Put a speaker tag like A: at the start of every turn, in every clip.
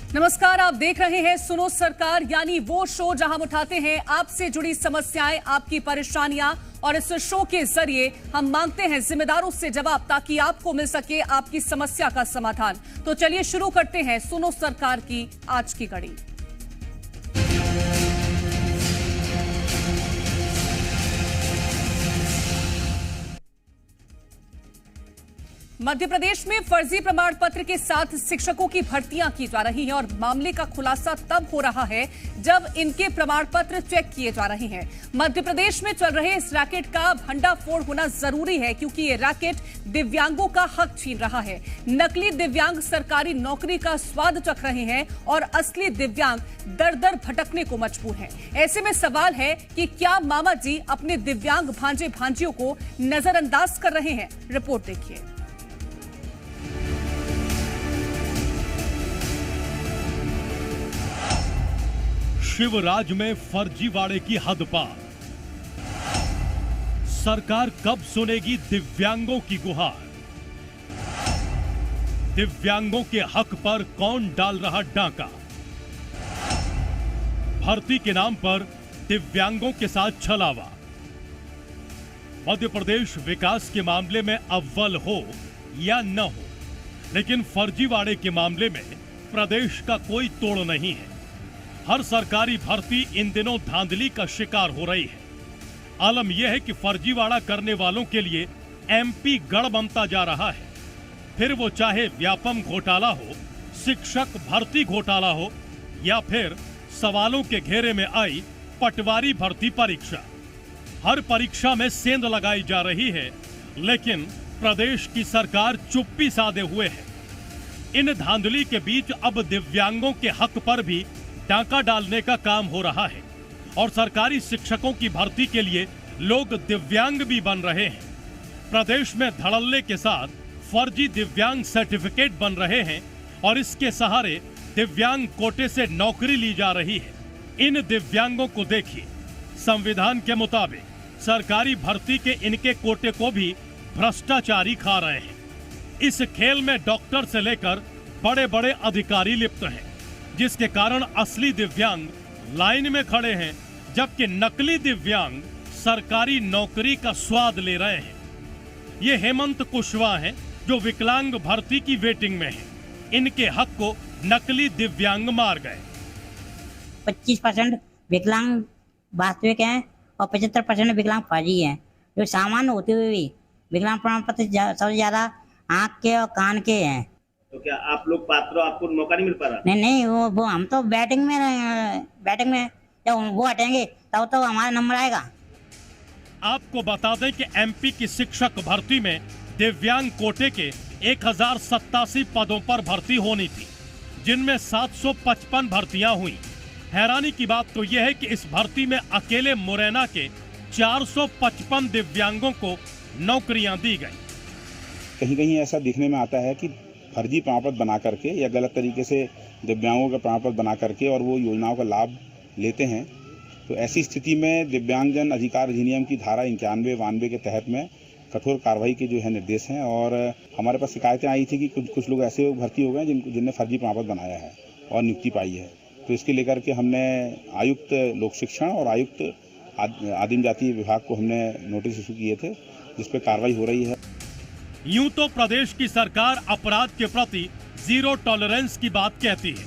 A: नमस्कार, आप देख रहे हैं सुनो सरकार, यानी वो शो जहां हम उठाते हैं आपसे जुड़ी समस्याएं, आपकी परेशानियां, और इस शो के जरिए हम मांगते हैं जिम्मेदारों से जवाब ताकि आपको मिल सके आपकी समस्या का समाधान। तो चलिए शुरू करते हैं सुनो सरकार की आज की कड़ी। मध्य प्रदेश में फर्जी प्रमाण पत्र के साथ शिक्षकों की भर्तियां की जा रही हैं और मामले का खुलासा तब हो रहा है जब इनके प्रमाण पत्र चेक किए जा रहे हैं। मध्य प्रदेश में चल रहे इस रैकेट का भंडाफोड़ होना जरूरी है क्योंकि ये रैकेट दिव्यांगों का हक छीन रहा है। नकली दिव्यांग सरकारी नौकरी का स्वाद चख रहे हैं और असली दिव्यांग दर दर भटकने को मजबूर हैं। ऐसे में सवाल है कि क्या मामा जी अपने दिव्यांग भांजे भांजियों को नजरअंदाज कर रहे हैं? रिपोर्ट देखिए।
B: शिवराज में फर्जीवाड़े की हद पार। सरकार कब सुनेगी दिव्यांगों की गुहार? दिव्यांगों के हक पर कौन डाल रहा डांका? भर्ती के नाम पर दिव्यांगों के साथ छलावा। मध्य प्रदेश विकास के मामले में अव्वल हो या न हो, लेकिन फर्जीवाड़े के मामले में प्रदेश का कोई तोड़ नहीं है। हर सरकारी भर्ती इन दिनों धांधली का शिकार हो रही है। आलम यह है कि फर्जीवाड़ा करने वालों के लिए एमपी गढ़ बनता जा रहा है। फिर वो चाहे व्यापम घोटाला हो, शिक्षक भर्ती घोटाला हो या फिर सवालों के घेरे में आई पटवारी भर्ती परीक्षा। हर परीक्षा में सेंध लगाई जा रही है, लेकिन प्रदेश की सरकार चुप्पी साधे हुए है। इन धांधली के बीच अब दिव्यांगों के हक पर भी डाका डालने का काम हो रहा है और सरकारी शिक्षकों की भर्ती के लिए लोग दिव्यांग भी बन रहे हैं। प्रदेश में धड़ल्ले के साथ फर्जी दिव्यांग सर्टिफिकेट बन रहे हैं और इसके सहारे दिव्यांग कोटे से नौकरी ली जा रही है। इन दिव्यांगों को देखिए, संविधान के मुताबिक सरकारी भर्ती के इनके कोटे को भी भ्रष्टाचारी खा रहे हैं। इस खेल में डॉक्टर से लेकर बड़े बड़े अधिकारी लिप्त हैं, जिसके कारण असली दिव्यांग लाइन में खड़े हैं, जबकि नकली दिव्यांग सरकारी नौकरी का स्वाद ले रहे हैं। ये हेमंत कुशवाहा हैं जो विकलांग भर्ती की वेटिंग में हैं। इनके हक को नकली दिव्यांग मार गए।
C: 25% विकलांग वास्तविक हैं और 75% विकलांग फर्जी हैं, जो सामान्य होते हुए भी विकलांग प्रमाण पत्र सबसे ज्यादा आँख के और कान के हैं।
D: तो क्या आप लोग पात्र हो, आपको मौका नहीं मिल पा रहा?
C: नहीं, वो हम तो बैटिंग में जब वो हटेंगे तब तो हमारा नंबर आएगा।
B: आपको बता दें कि एमपी की शिक्षक भर्ती में दिव्यांग कोटे के 1087 पदों पर भर्ती होनी थी, जिनमें 755 भर्तियां हुई। हैरानी की बात तो यह है कि इस भर्ती में अकेले मुरैना के 455 दिव्यांगों को नौकरियां दी गई।
E: कहीं कहीं ऐसा दिखने में आता है कि फर्जी प्रमाण पत्र बना करके या गलत तरीके से दिव्यांगों का प्रमाण पत्र बना करके और वो योजनाओं का लाभ लेते हैं। तो ऐसी स्थिति में दिव्यांगजन अधिकार अधिनियम की धारा 91, 92 के तहत में कठोर कार्रवाई के जो है निर्देश हैं। और हमारे पास शिकायतें आई थी कि कुछ लोग ऐसे भर्ती हो गए जिनने फर्जी प्रमाण पत्र बनाया है और नियुक्ति पाई है। तो इसके लेकर के हमने आयुक्त लोक शिक्षण और आयुक्त आदिम जाति विभाग को हमने नोटिस इशू किए थे, जिस पर कार्रवाई हो रही है।
B: यूं तो प्रदेश की सरकार अपराध के प्रति जीरो टॉलरेंस की बात कहती है,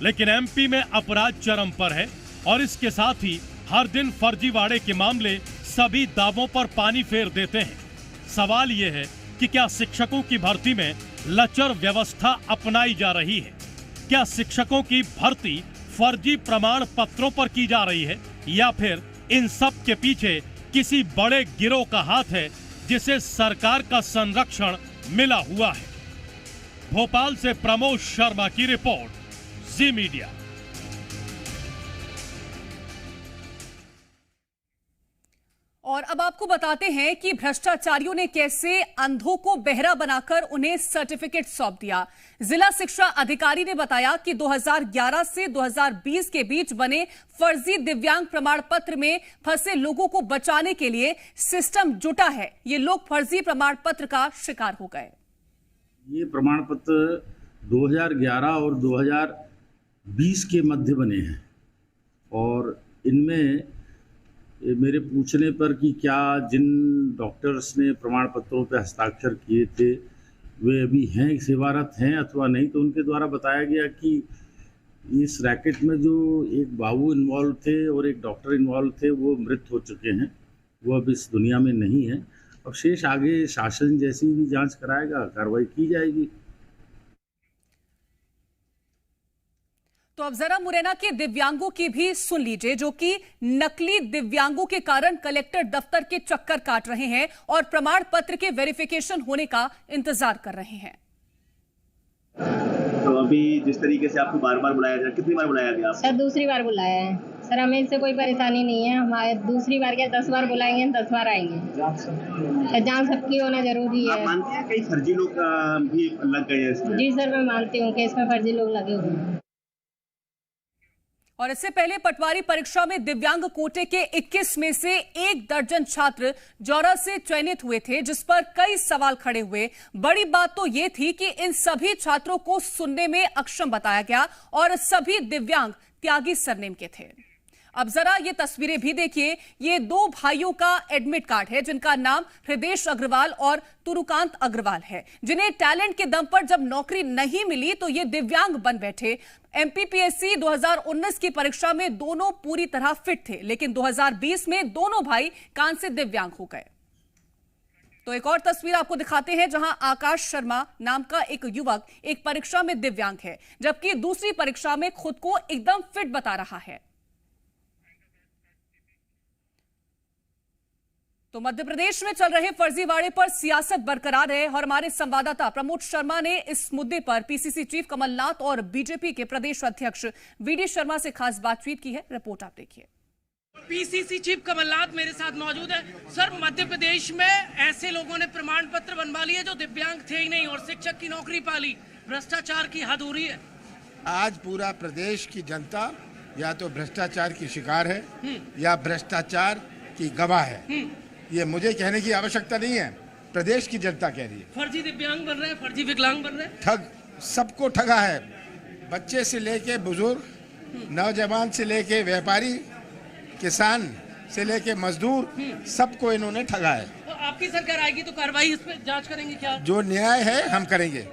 B: लेकिन एमपी में अपराध चरम पर है और इसके साथ ही हर दिन फर्जीवाड़े के मामले सभी दावों पर पानी फेर देते हैं। सवाल यह है कि क्या शिक्षकों की भर्ती में लचर व्यवस्था अपनाई जा रही है? क्या शिक्षकों की भर्ती फर्जी प्रमाण पत्रों पर की जा रही है या फिर इन सब के पीछे किसी बड़े गिरोह का हाथ है जिसे सरकार का संरक्षण मिला हुआ है? भोपाल से प्रमोद शर्मा की रिपोर्ट, जी मीडिया।
A: और अब आपको बताते हैं कि भ्रष्टाचारियों ने कैसे अंधों को बहरा बनाकर उन्हें सर्टिफिकेट सौंप दिया। जिला शिक्षा अधिकारी ने बताया कि 2011 से 2020 के बीच बने फर्जी दिव्यांग प्रमाण पत्र में फंसे लोगों को बचाने के लिए सिस्टम जुटा है। ये लोग फर्जी प्रमाण पत्र का शिकार हो गए।
D: ये प्रमाण पत्र 2011 और
F: 20 के मध्य बने हैं और इनमें मेरे पूछने पर कि क्या जिन डॉक्टर्स ने प्रमाण पत्रों पर हस्ताक्षर किए थे वे अभी हैं, सेवारत हैं अथवा नहीं, तो उनके द्वारा बताया गया कि इस रैकेट में जो एक बाबू इन्वॉल्व थे और एक डॉक्टर इन्वॉल्व थे वो मृत हो चुके हैं, वो अब इस दुनिया में नहीं है। और शेष आगे शासन जैसी भी जांच कराएगा, कार्रवाई की जाएगी।
A: तो अब जरा मुरैना के दिव्यांगों की भी सुन लीजिए, जो कि नकली दिव्यांगों के कारण कलेक्टर दफ्तर के चक्कर काट रहे हैं और प्रमाण पत्र के वेरिफिकेशन होने का इंतजार कर रहे हैं।
D: तो अभी जिस तरीके से आपको बार बार बुलाया जाए, कितनी बार बुलाया गया आपको?
G: सर दूसरी बार बुलाया है सर, हमें इससे कोई परेशानी नहीं है। हमारे दूसरी बार क्या 10 बार बुलाएंगे, 10 बार आएंगे। जान सबकी होना जरूरी है।
D: आप मानते हैं कई फर्जी लोग भी लग गए हैं इसमें?
G: जी सर, मैं मानती हूँ कि इसमें फर्जी लोग लगे हुए हैं।
A: और इससे पहले पटवारी परीक्षा में दिव्यांग कोटे के 21 में से 1 दर्जन छात्र जौरा से चयनित हुए थे, जिस पर कई सवाल खड़े हुए। बड़ी बात तो यह थी कि इन सभी छात्रों को सुनने में अक्षम बताया गया और सभी दिव्यांग त्यागी सरनेम के थे। अब जरा ये तस्वीरें भी देखिए। ये 2 भाइयों का एडमिट कार्ड है, जिनका नाम हृदेश अग्रवाल और तुरुकांत अग्रवाल है, जिन्हें टैलेंट के दम पर जब नौकरी नहीं मिली तो ये दिव्यांग बन बैठे। एमपीपीएससी 2019 की परीक्षा में दोनों पूरी तरह फिट थे, लेकिन 2020 में दोनों भाई कान से दिव्यांग हो गए। तो एक और तस्वीर आपको दिखाते हैं, जहां आकाश शर्मा नाम का एक युवक एक परीक्षा में दिव्यांग है, जबकि दूसरी परीक्षा में खुद को एकदम फिट बता रहा है। तो मध्य प्रदेश में चल रहे फर्जीवाड़े पर सियासत बरकरार है और हमारे संवाददाता प्रमोद शर्मा ने इस मुद्दे पर पीसीसी चीफ कमलनाथ और बीजेपी के प्रदेश अध्यक्ष वीडी शर्मा से खास बातचीत की है। रिपोर्ट आप देखिए।
H: पीसीसी चीफ कमलनाथ मेरे साथ मौजूद है। सर, मध्य प्रदेश में ऐसे लोगों ने प्रमाण पत्र बनवा लिए जो दिव्यांग थे ही नहीं और शिक्षक की नौकरी पा ली। भ्रष्टाचार की हद हो रही है।
I: आज पूरा प्रदेश की जनता या तो भ्रष्टाचार की शिकार है या भ्रष्टाचार की गवाह है। ये मुझे कहने की आवश्यकता नहीं है, प्रदेश की जनता कह रही है।
H: फर्जी दिव्यांग बन रहे हैं, फर्जी विकलांग बन रहे हैं।
I: ठग सबको ठगा है, बच्चे से लेके बुजुर्ग, नौजवान से लेके व्यापारी, किसान से लेके मजदूर, सबको इन्होंने ठगा है।
H: तो आपकी सरकार आएगी तो कार्रवाई इस पर जांच करेंगे क्या?
I: जो न्याय है हम करेंगे।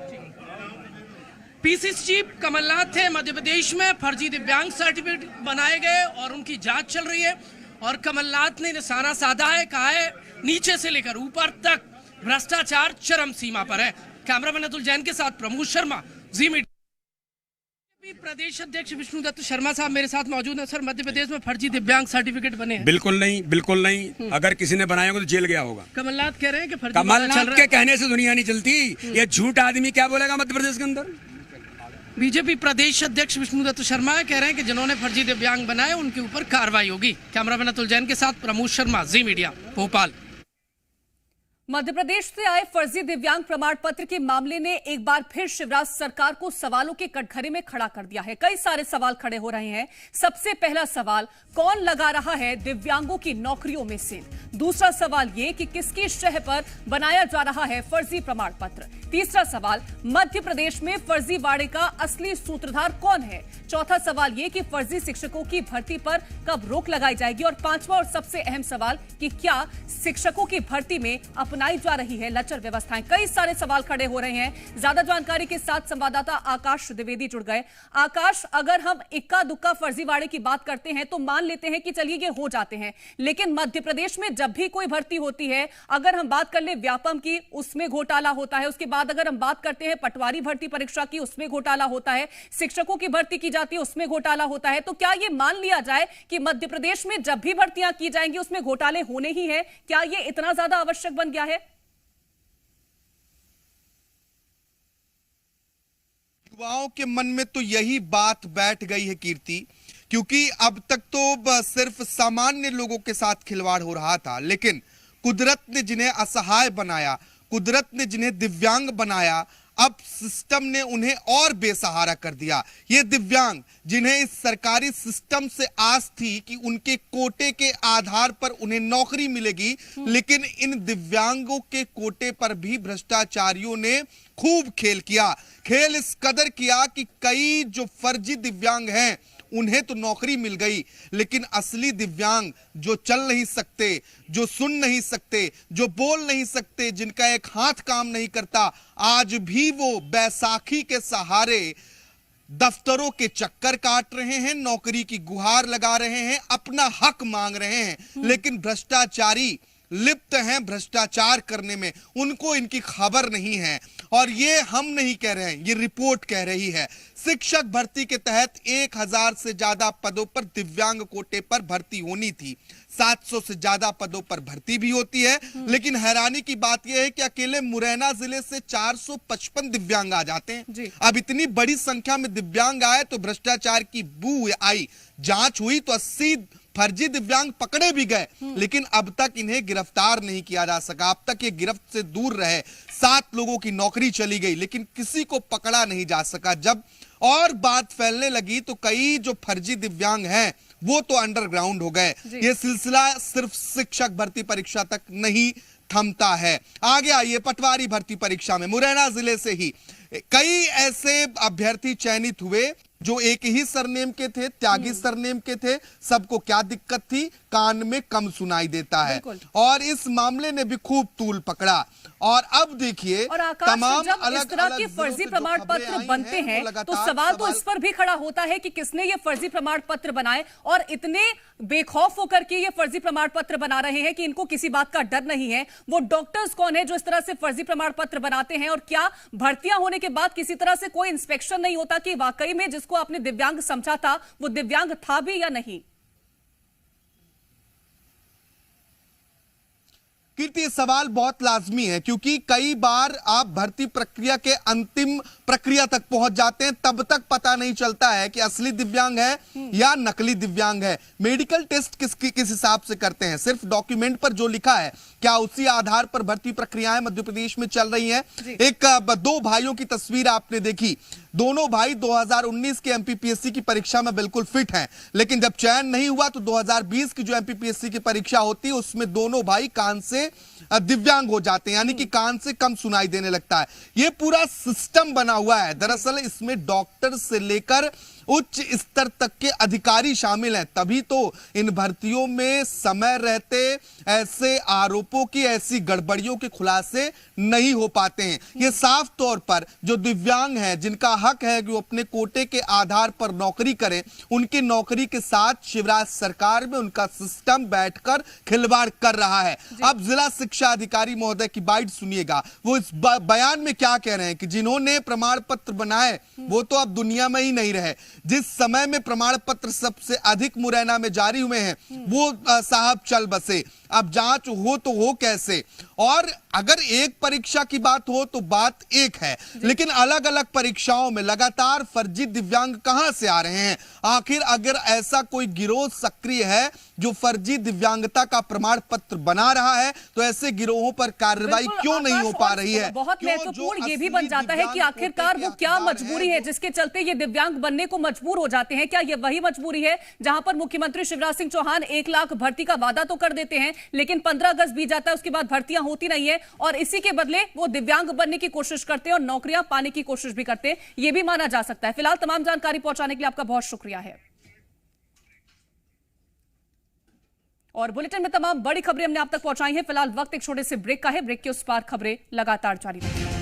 H: पीसीसी चीफ कमलनाथ थे। मध्य प्रदेश में फर्जी दिव्यांग सर्टिफिकेट बनाए गए और उनकी जांच चल रही है और कमलनाथ ने निशाना साधा है, कहा है नीचे से लेकर ऊपर तक भ्रष्टाचार चरम सीमा पर है। कैमरामैन अतुल जैन के साथ प्रमोद शर्मा, जी मीडिया। प्रदेश अध्यक्ष विष्णुदत्त शर्मा साहब मेरे साथ मौजूद हैं। सर, मध्य प्रदेश में फर्जी दिव्यांग सर्टिफिकेट बने हैं?
J: बिल्कुल नहीं, बिल्कुल नहीं। अगर किसी ने बनाया होगा तो जेल गया होगा।
H: कमलनाथ कह रहे हैं कि फर्जी
J: कमलनाथ के कहने से दुनिया नहीं चलती। ये झूठ आदमी क्या बोलेगा मध्य प्रदेश के अंदर?
H: बीजेपी प्रदेश अध्यक्ष विष्णुदत्त शर्मा कह रहे हैं कि जिन्होंने फर्जी दिव्यांग बनाए उनके ऊपर कार्रवाई होगी। कैमरामैन अतुल जैन के साथ प्रमोद शर्मा, जी मीडिया, भोपाल।
A: मध्य प्रदेश से आए फर्जी दिव्यांग प्रमाण पत्र के मामले ने एक बार फिर शिवराज सरकार को सवालों के कटघरे में खड़ा कर दिया है। कई सारे सवाल खड़े हो रहे हैं। सबसे पहला सवाल, कौन लगा रहा है दिव्यांगों की नौकरियों में सील? दूसरा सवाल ये कि किसकी शह पर बनाया जा रहा है फर्जी प्रमाण पत्र? तीसरा सवाल, मध्य प्रदेश में फर्जीवाड़े का असली सूत्रधार कौन है? चौथा सवाल ये कि फर्जी शिक्षकों की भर्ती पर कब रोक लगाई जाएगी? और पांचवा और सबसे अहम सवाल कि क्या शिक्षकों की भर्ती में अपनाई जा रही है लचर व्यवस्थाएं? कई सारे सवाल खड़े हो रहे हैं। ज्यादा जानकारी के साथ संवाददाता आकाश द्विवेदी जुड़ गए। आकाश, अगर हम इक्का दुक्का फर्जीवाड़े की बात करते हैं तो मान लेते हैं कि चलिए ये हो जाते हैं, लेकिन मध्य प्रदेश में जब भी कोई भर्ती होती है, अगर हम बात कर ले व्यापम की, उसमें घोटाला होता है। उसके बाद अगर हम बात करते हैं पटवारी भर्ती परीक्षा की, उसमें घोटाला होता है। शिक्षकों की भर्ती की जाती है, उसमें घोटाला होता है। तो क्या ये मान लिया जाए कि मध्य प्रदेश में जब भी भर्तियां की जाएंगी उसमें घोटाले होने ही हैं? क्या ये इतना ज्यादा आवश्यक बन गया है?
K: युवाओं के मन में तो यही बात बैठ गई है कीर्ति, क्योंकि अब तक तो सिर्फ सामान्य लोगों के साथ खिलवाड़ हो रहा था, लेकिन कुदरत ने जिन्हें असहाय बनाया, कुदरत ने जिन्हें दिव्यांग बनाया, अब सिस्टम ने उन्हें और बेसहारा कर दिया। ये दिव्यांग जिन्हें इस सरकारी सिस्टम से आस थी कि उनके कोटे के आधार पर उन्हें नौकरी मिलेगी, लेकिन इन दिव्यांगों के कोटे पर भी भ्रष्टाचारियों ने खूब खेल किया। खेल इस कदर किया कि कई जो फर्जी दिव्यांग हैं उन्हें तो नौकरी मिल गई, लेकिन असली दिव्यांग जो चल नहीं सकते, जो सुन नहीं सकते, जो बोल नहीं सकते, जिनका एक हाथ काम नहीं करता, आज भी वो बैसाखी के सहारे दफ्तरों के चक्कर काट रहे हैं, नौकरी की गुहार लगा रहे हैं, अपना हक मांग रहे हैं। लेकिन भ्रष्टाचारी लिप्त हैं भ्रष्टाचार करने में, उनको इनकी खबर नहीं है। और ये हम नहीं कह रहे हैं, ये रिपोर्ट कह रही है। शिक्षक भर्ती के तहत 1000 से ज्यादा पदों पर दिव्यांग कोटे पर भर्ती होनी थी। 700 से ज्यादा पदों पर भर्ती भी होती है, लेकिन हैरानी की बात यह है कि अकेले मुरैना जिले से 455 दिव्यांग आ जाते हैं। अब इतनी बड़ी संख्या में दिव्यांग आए तो भ्रष्टाचार की बू आई। जांच हुई तो 80 फर्जी दिव्यांग पकड़े भी गए, लेकिन अब तक इन्हें गिरफ्तार नहीं किया जा सका। अब तक ये गिरफ्त से दूर रहे। 7 लोगों की नौकरी चली गई, लेकिन किसी को पकड़ा नहीं जा सका। जब और बात फैलने लगी तो कई जो फर्जी दिव्यांग हैं वो तो अंडरग्राउंड हो गए। ये सिलसिला सिर्फ शिक्षक भर्ती परीक्षा तक नहीं थमता है। आगे आइए, पटवारी भर्ती परीक्षा में मुरैना जिले से ही कई ऐसे अभ्यर्थी चयनित हुए जो एक ही सरनेम के थे, त्यागी सरनेम के थे। सबको क्या दिक्कत थी? कान में कम सुनाई देता है, और इस मामले ने भी खूब तूल पकड़ा। और अब देखिए तमाम
A: जब इस तरह के फर्जी प्रमाण पत्र बनते हैं तो सवाल तो इस पर भी खड़ा होता है कि किसने ये फर्जी प्रमाण पत्र बनाए और इतने बेखौफ होकर के ये फर्जी प्रमाण पत्र बना रहे हैं कि इनको किसी बात का डर नहीं है। वो डॉक्टर्स कौन है जो इस तरह से फर्जी प्रमाण पत्र बनाते हैं? और क्या भर्तियां होने के बाद किसी तरह से कोई इंस्पेक्शन नहीं होता कि वाकई में जिसको आपने दिव्यांग समझा था वो दिव्यांग था भी या नहीं?
K: कीर्ति, सवाल बहुत लाजमी है, क्योंकि कई बार आप भर्ती प्रक्रिया के अंतिम प्रक्रिया तक पहुंच जाते हैं, तब तक पता नहीं चलता है कि असली दिव्यांग है या नकली दिव्यांग है। मेडिकल टेस्ट किस हिसाब से करते हैं? सिर्फ डॉक्यूमेंट पर जो लिखा है, क्या उसी आधार पर भर्ती प्रक्रियाएं मध्य प्रदेश में चल रही हैं? एक 2 भाइयों की तस्वीर आपने देखी। दोनों भाई 2019 के एमपीपीएससी की परीक्षा में बिल्कुल फिट हैं, लेकिन जब चयन नहीं हुआ तो 2020 की जो एमपीपीएससी की परीक्षा होती है उसमें दोनों भाई कान से दिव्यांग हो जाते हैं, यानी कि कान से कम सुनाई देने लगता है। यह पूरा सिस्टम बना हुआ है। दरअसल इसमें डॉक्टर से लेकर उच्च स्तर तक के अधिकारी शामिल हैं, तभी तो इन भर्तियों में समय रहते ऐसे आरोपों की, ऐसी गड़बड़ियों के खुलासे नहीं हो पाते हैं। ये साफ तौर पर जो दिव्यांग हैं, जिनका हक है कि वो अपने कोटे के आधार पर नौकरी करें, उनकी नौकरी के साथ शिवराज सरकार में उनका सिस्टम बैठकर खिलवाड़ कर रहा है। अब जिला शिक्षा अधिकारी महोदय की बाइट सुनिएगा। वो इस बयान में क्या कह रहे हैं कि जिन्होंने प्रमाण पत्र बनाए वो तो अब दुनिया में ही नहीं रहे। जिस समय में प्रमाण पत्र सबसे अधिक मुरैना में जारी हुए हैं वो साहब चल बसे। अब जांच हो तो हो कैसे? और अगर एक परीक्षा की बात हो तो बात एक है, लेकिन अलग अलग परीक्षाओं में लगातार फर्जी दिव्यांग कहां से आ रहे हैं? आखिर अगर ऐसा कोई गिरोह सक्रिय है जो फर्जी दिव्यांगता का प्रमाण पत्र बना रहा है तो ऐसे गिरोहों पर कार्रवाई क्यों नहीं हो पा रही है?
A: बहुत महत्वपूर्ण ये भी बन जाता है कि आखिरकार वो क्या मजबूरी है जिसके चलते ये दिव्यांग बनने को मजबूर हो जाते हैं? क्या ये वही मजबूरी है जहां पर मुख्यमंत्री शिवराज सिंह चौहान 1 लाख भर्ती का वादा तो कर देते हैं, लेकिन 15 अगस्त बीत जाता है, उसके बाद भर्तियां होती नहीं है और इसी के बदले वो दिव्यांग बनने की कोशिश करते हैं और नौकरियां पाने की कोशिश भी करते हैं? ये भी माना जा सकता है। फिलहाल तमाम जानकारी पहुंचाने के लिए आपका बहुत शुक्रिया है। और बुलेटिन में तमाम बड़ी खबरें हमने आप तक पहुंचाई हैं। फिलहाल वक्त एक छोटे से ब्रेक का है। ब्रेक के उस पार खबरें लगातार जारी रहेंगी।